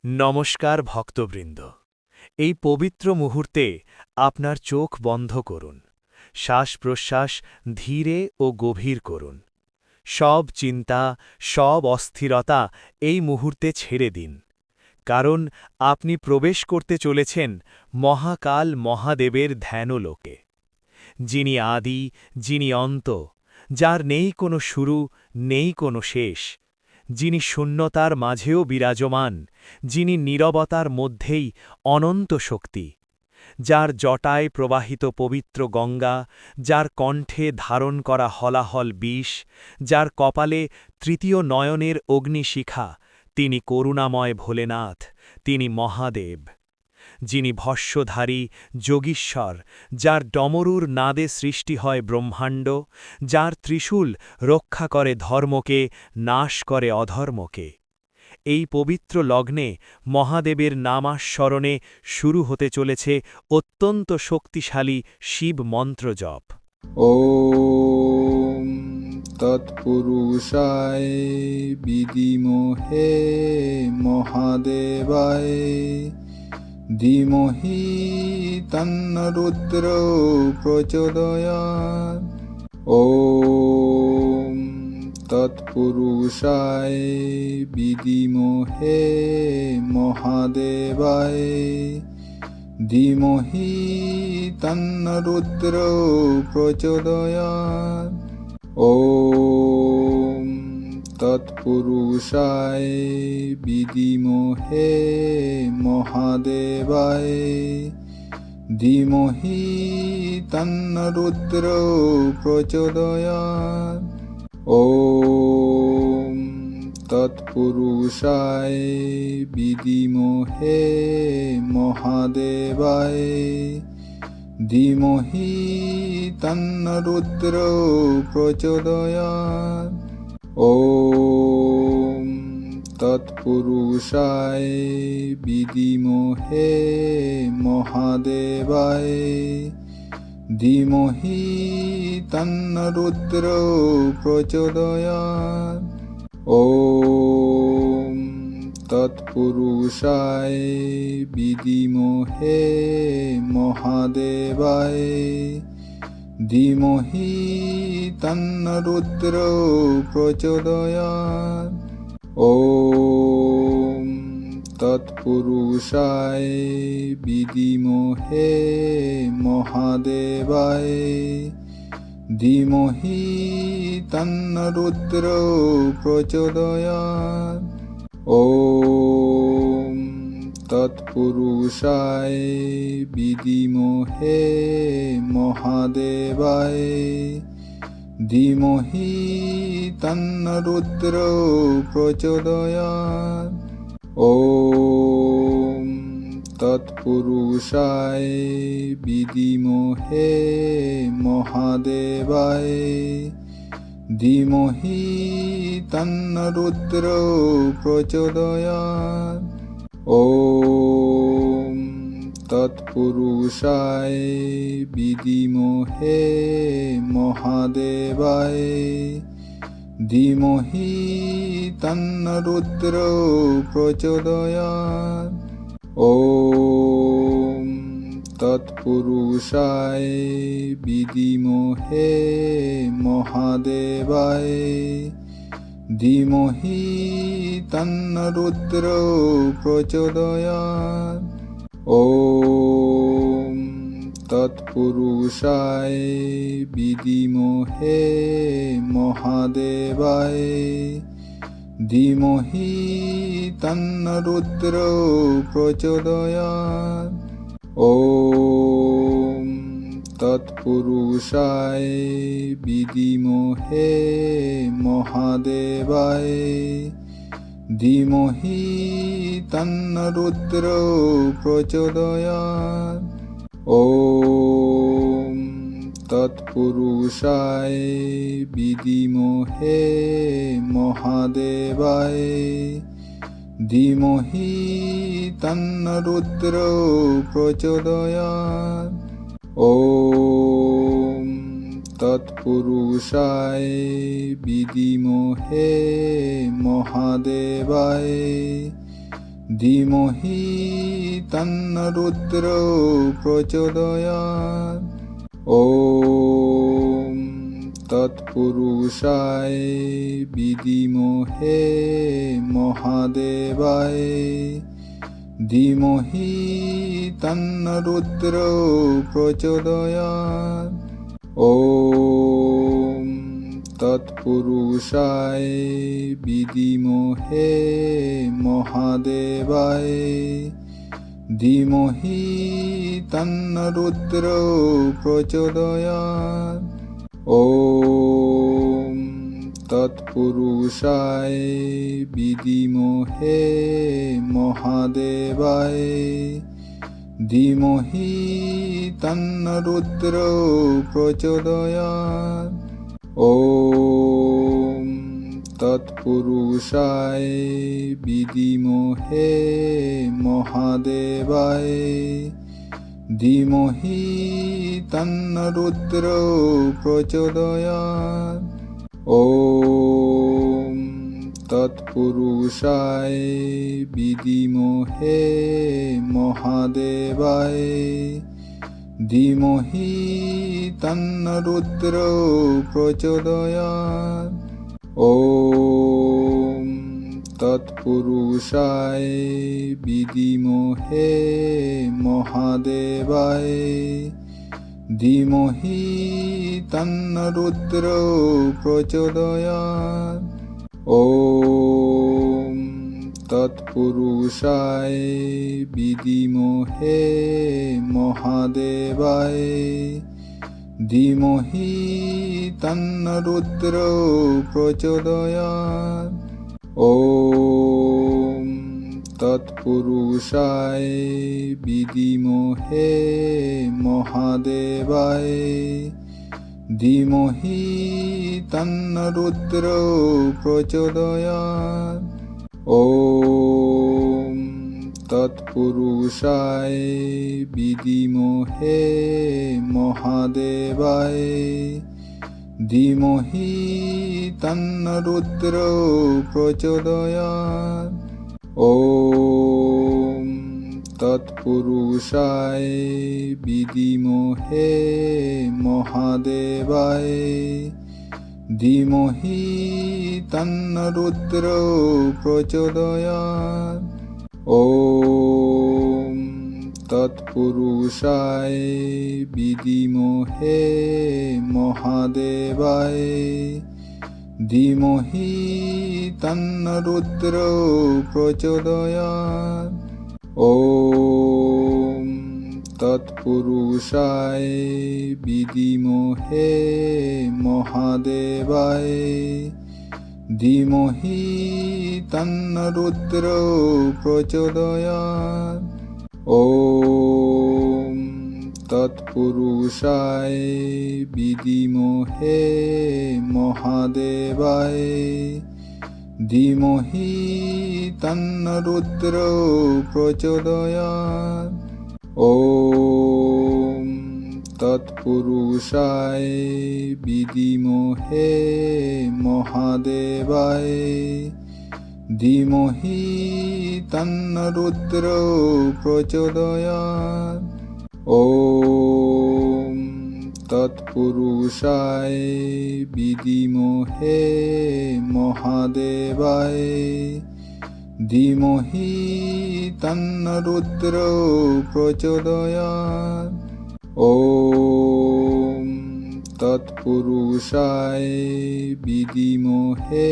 নমস্কার ভক্তবৃন্দ। এই পবিত্র মুহূর্তে আপনার চোখ বন্ধ করুন, শ্বাস-প্রশ্বাস ধীরে ও গভীর করুন। সব চিন্তা, সব অস্থিরতা এই মুহূর্তে ছেড়ে দিন, কারণ আপনি প্রবেশ করতে চলেছেন মহাকাল মহাদেবের ধ্যানলোকে। যিনি আদি, যিনি অন্ত, যার নেই কোনো শুরু, নেই কোনো শেষ, যিনি শূন্যতার মাঝেও বিরাজমান, যিনি নীরবতার মধ্যেই অনন্ত শক্তি, যার জটায় প্রবাহিত পবিত্র গঙ্গা, যার কণ্ঠে ধারণ করা হলাহল বিষ, যার কপালে তৃতীয় নয়নের অগ্নিশিখা, তিনি করুণাময় ভোলেনাথ, তিনি মহাদেব। যিনি ভস্মধারী যোগীশ্বর, যার ডমরুর নাদে সৃষ্টি হয় ব্রহ্মাণ্ড, যার ত্রিশূল রক্ষা করে ধর্মকে, নাশ করে অধর্মকে। এই পবিত্র লগ্নে মহাদেবের নামাস্মরণে শুরু হতে চলেছে অত্যন্ত শক্তিশালী শিব মন্ত্র জপ। ॐ तत्पुरुषाय विद्महे महादेवाय धीमहि तन्नो रुद्रो प्रचोदयात्। ॐ तत्पुरुषाय विद्महे महादेवाय धीमहि तन्नो रुद्रो प्रचोदयात्। ॐ तत्पुरुषाय विद्महे महादेवाय धीमहि तन्नो रुद्रो प्रचोदयात्। ॐ तत्पुरुषाय विद्महे महादेवाय धीमहि तन्नो रुद्रो प्रचोदयात्। ॐ तत्पुरुषाय विद्महे महादेवाय धीमहि तन्नो रुद्रो प्रचोदयात्। ॐ तत्पुरुषाय विद्महे महादेवाय धीमहि तन्नो रुद्रो प्रचोदयात्। ॐ तत्पुरुषाय विद्महे महादेवाय धीमहि तन्नो रुद्रो प्रचोदयात्। ॐ तत्पुरुषाय विद्महे महादेवाय धीमहि तन्नो रुद्रो प्रचोदयात्। ॐ तत्पुरुषाय विद्महे महादेवाय धीमहि तन्नो रुद्रो प्रचोदयात्। ॐ तत्पुरुषाय विद्महे महादेवाय धीमहि तन्नो रुद्रो प्रचोदयात्। ॐ तत्पुरुषाय विद्महे महादेवाय धीमहि तन्नो रुद्रो प्रचोदयात्। ॐ तत्पुरुषाय विद्महे महादेवाय धीमहि तन्नो रुद्रो प्रचोदयात्। ॐ तत्पुरुषाय विद्महे महादेवाय धीमहि तन्नो रुद्रो प्रचोदयात्। ॐ तत्पुरुषाय विद्महे महादेवाय धीमहि तन्नो रुद्रो प्रचोदयात्। ॐ तत्पुरुषाय विद्महे महादेवाय धीमहि तन्न रुद्रो प्रचोदयात्। ॐ तत्पुरुषाय विद्महे महादेवाय धीमहि तन्न रुद्रो प्रचोदयात्। ॐ तत्पुरुषाय विद्महे महादेवाय धीमहि तन्न रुद्रो प्रचोदयात्। ॐ तत्पुरुषाय विद्महे महादेवाय धीमहि तन्न रुद्रो प्रचोदयात्। ॐ तत्पुरुषाय विद्महे महादेवाय धीमहि तन्न रुद्रो प्रचोदयात्। ॐ तत्पुरुषाय विद्महे महादेवाय धीमहि तन्न रुद्रो प्रचोदयात्। ॐ तत्पुरुषाय विद्महे महादेवाय धीमहि तन्न रुद्रो प्रचोदयात्। ॐ तत्पुरुषाय विद्महे महादेवाय धीमहि तन्न रुद्रो प्रचोदयात्। ॐ तत्पुरुषाय विद्महे महादेवाय धीमहि तन्न रुद्रो प्रचोदयात्। ॐ तत्पुरुषाय विद्महे महादेवाय धीमहि तन्न रुद्रो प्रचोदयात्। ॐ तत्पुरुषाय विद्महे महादेवाय धीमहि तन्न रुद्रो प्रचोदयात्। ॐ तत्पुरुषाय विद्महे महादेवाय धीमहि तन्न रुद्रो प्रचोदयात्। ॐ तत्पुरुषाय विद्महे महादेवाय धीमहि तन्न रुद्रो प्रचोदयात्। ॐ तत्पुरुषाय विद्महे महादेवाय धीमहि तन्न रुद्रो प्रचोदयात्। ॐ तत्पुरुषाय विद्महे महादेवाय धीमहि तन्न रुद्रो प्रचोदयात्। ॐ तत्पुरुषाय विद्महे महादेवाय धीमहि तन्न रुद्रो प्रचोदयात्। ॐ तत्पुरुषाय विद्महे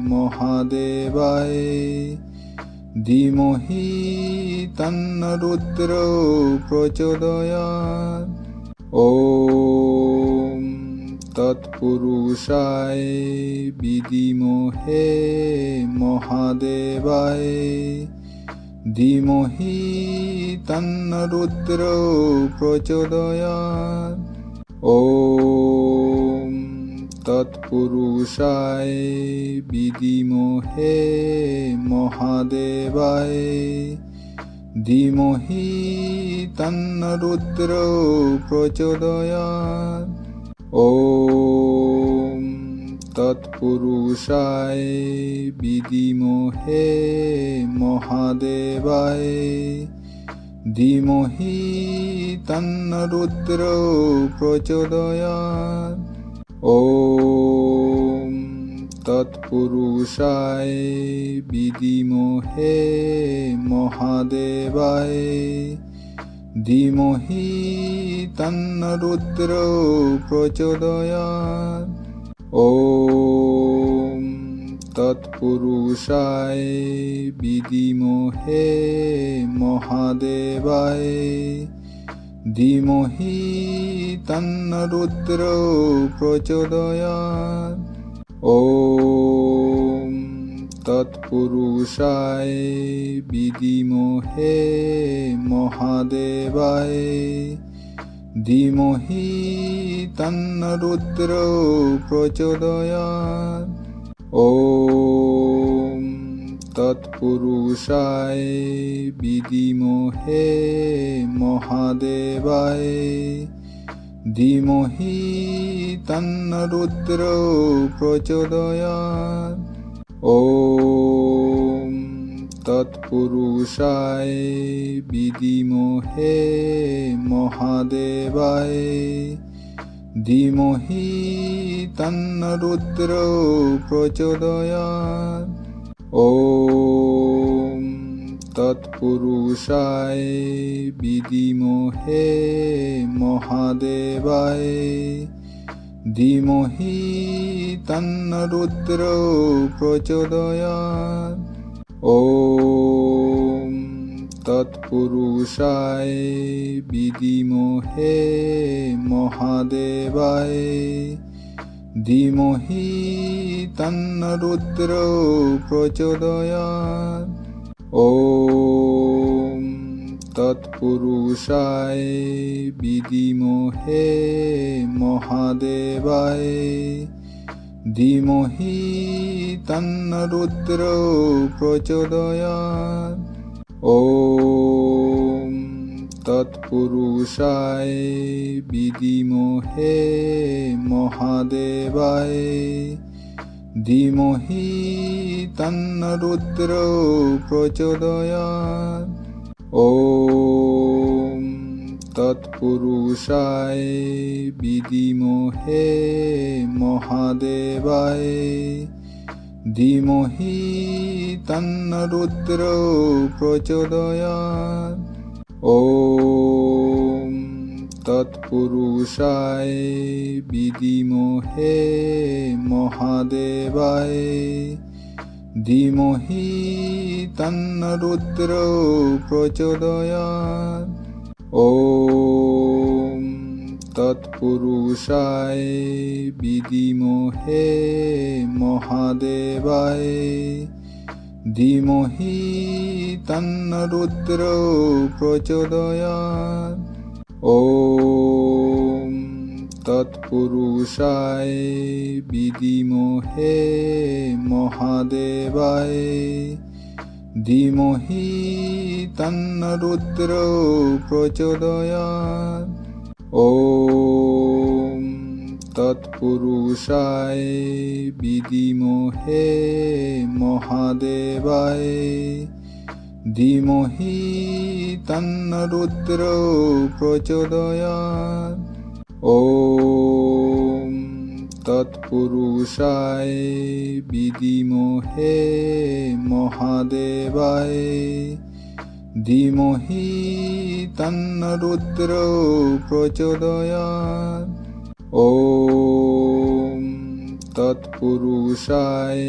महादेवाय धीमहि तन्न रुद्रो प्रचोदयात्। ॐ तत्पुरुषाय विद्महे महादेवाय धीमहि तन्न रुद्रो प्रचोदयात्। ॐ तत्पुरुषाय विद्महे महादेवाय धीमहि तन्न रुद्रो प्रचोदयात्। ॐ তৎপুরুষায় বিদিমহে মহাদেবায় ধীমহি তন্ন রুদ্র প্রচোদয়াৎ। ওম তৎপুরুষায় বিদিমহে মহাদেবায় ধীমহি তন্ন রুদ্র প্রচোদয়াৎ। ওম তৎপুরুষায় বিদিমহে মহাদেবায় ধীমহি তন্ন রুদ্র প্রচোদয়াৎ। ওম তৎপুরুষায় বিদিমহে মহাদেবায় ধীমহি তন্ন রুদ্র প্রচোদয়াৎ। ওম তৎপুরুষায় বিদিমহে মহাদেবায় ধীমহি তন্ন রুদ্র প্রচোদয়াৎ। ওম তৎপুরুষায় বিদিমহে মহাদেবায় ধীমহি তন্ন রুদ্র প্রচোদয়াৎ। ওম তৎপুরুষায় বিদিমহে মহাদেবায় ধীমহি তন্ন রুদ্র প্রচোদয়াৎ। ওম তৎপুরুষায় বিদিমহে মহাদেবায় ধীমহি তন্ন রুদ্র প্রচোদয়াৎ। ওম তৎপুরুষায় বিদিমহে মহাদেবায় ধীমহি তন্ন রুদ্র প্রচোদয়াৎ। ওম তৎপুরুষায় বিদিমহে মহাদেবায় ধীমহি তন্ন রুদ্র প্রচোদয়াৎ। ওম তৎপুরুষায় বিদিমহে মহাদেবায় ধীমহি তন্ন রুদ্র প্রচোদয়াৎ। ওম তৎপুরুষায় বিদিমহে মহাদেবায় ধীমহি তন্ন রুদ্র প্রচোদয়াৎ। ওম তৎপুরুষায় বিদিমহে মহাদেবায় ধীমহি তন্ন রুদ্র প্রচোদয়াৎ। ওম তৎপুরুষায় বিদিমহে মহাদেবায় ধীমহি তন্ন রুদ্র প্রচোদয়াৎ। ওম তৎপুরুষায় বিদিমহে মহাদেবায় ধীমহি তন্ন রুদ্র প্রচোদয়াৎ। ওম তৎপুরুষায় বিদিমহে মহাদেবায় ধীমহি তন্ন রুদ্র প্রচোদয়াৎ। ওম তৎপুরুষায়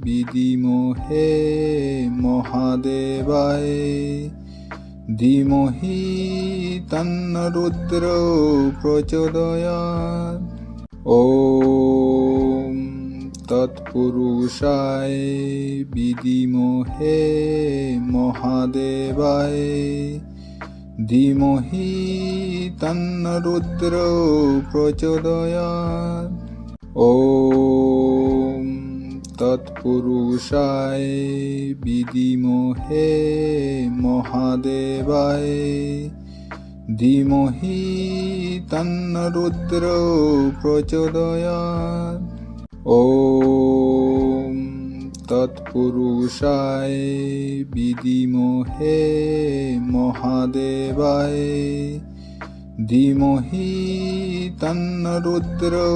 বিদিমহে মহাদেবায় ধীমহি তন্ন রুদ্র প্রচোদয়াৎ। ওম তৎপুরুষায় বিদিমহে মহাদেবায় ধীমহি তন্ন রুদ্র প্রচোদয়াৎ। ওম তৎপুরুষায় বিদিমহে মহাদেবায় ধীমহি তন্ন রুদ্র প্রচোদয়াৎ। ॐ तत्पुरुषाय विद्महे महादेवाय धीमहि तन्नो रुद्रो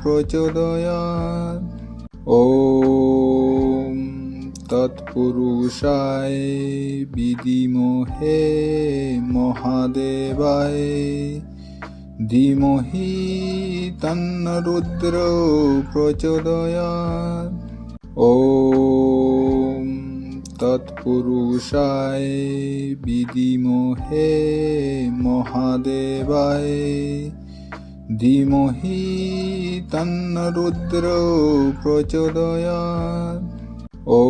प्रचोदयात्। ॐ तत्पुरुषाय विद्महे महादेवाय धीमहि तन्नो रुद्रो प्रचोदयात्। ॐ तत्पुरुषाय विद्महे महादेवाय धीमहि तन्नो रुद्रो प्रचोदयात्। ॐ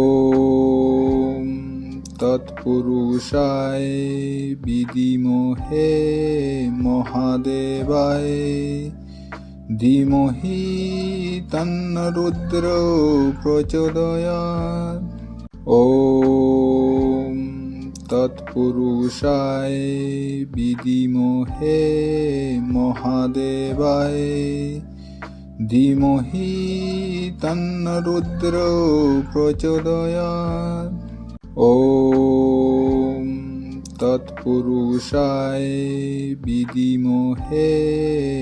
तत्पुरुषाय विद्महे महादेवाय धीमहि तन्नो रुद्रो प्रचोदयात्। ॐ तत्पुरुषाय विद्महे महादेवाय धीमहि तन्नो रुद्रो प्रचोदयात्। ॐ तत्पुरुषाय विद्महे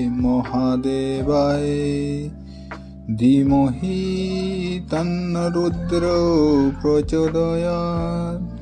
महादेवाय धीमहि तन्नो रुद्रो प्रचोदयात्।